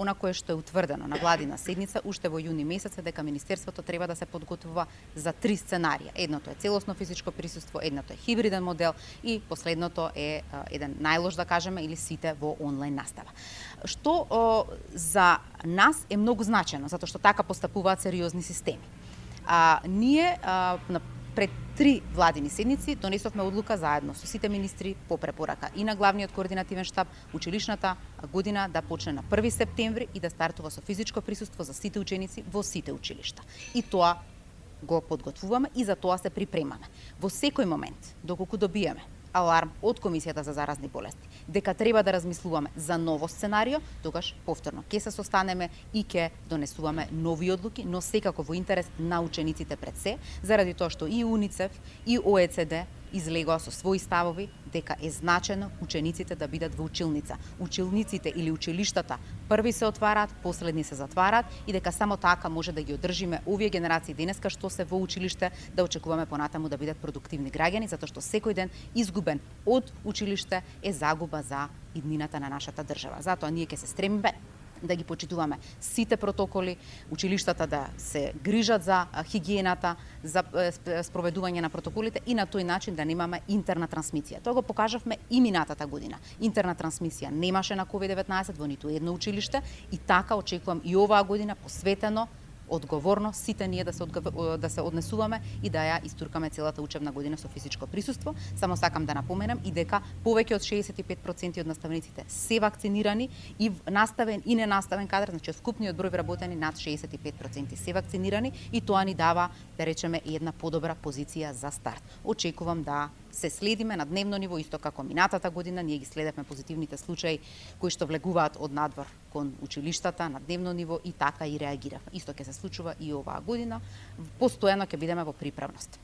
она кое што е утврдено на владина седница уште во јуни месец е дека Министерството треба да се подготвува за 3 сценарија. Едното е целосно физичко присуство, едното е хибриден модел и последното е еден најлош да кажеме или сите во онлайн настава. Што за нас е многу значено затоа што така постапуваат сериозни системи. Ние пред 3 владини седници донесовме одлука заедно со сите министри по препорака и на главниот координативен штаб училишната година да почне на 1 септември и да стартува со физичко присуство за сите ученици во сите училишта. И тоа го подготвуваме и за тоа се припремаме. Во секој момент, доколку добиеме аларм од Комисијата за заразни болести, дека треба да размислуваме за ново сценарио, тогаш повторно ќе се состанеме и ќе донесуваме нови одлуки, но секако во интерес на учениците пред се, заради тоа што и УНИЦЕФ и ОЕЦД излегоа со своји ставови дека е значено учениците да бидат во училница. Училниците или училиштата први се отвараат, последни се затвараат и дека само така може да ги одржиме овие генерации денеска што се во училиште, да очекуваме понатаму да бидат продуктивни граѓани, затоа што секој ден изгубен од училиште е загуба за иднината на нашата држава. Затоа ние ќе се стремиме да ги почитуваме сите протоколи, училиштата да се грижат за хигиената, за спроведување на протоколите и на тој начин да немаме интерна трансмисија. Тоа го покажавме и минатата година. Интерна трансмисија немаше на COVID-19 во ниту едно училиште и така очекувам и оваа година посветено одговорно сите ние да се однесуваме и да ја истуркаме целата учебна година со физичко присуство. Само сакам да напоменам и дека повеќе од 65% од наставниците се вакцинирани и наставен и ненаставен кадар, значи од вкупниот број вработени над 65% се вакцинирани и тоа ни дава, да речеме, една подобра позиција за старт. Очекувам да се следиме на дневно ниво, исто како минатата година, ние ги следевме позитивните случаи кои што влегуваат од надвор кон училиштата на дневно ниво и така и реагиравме. Исто ќе се случува и оваа година, постојано ќе бидеме во приправност.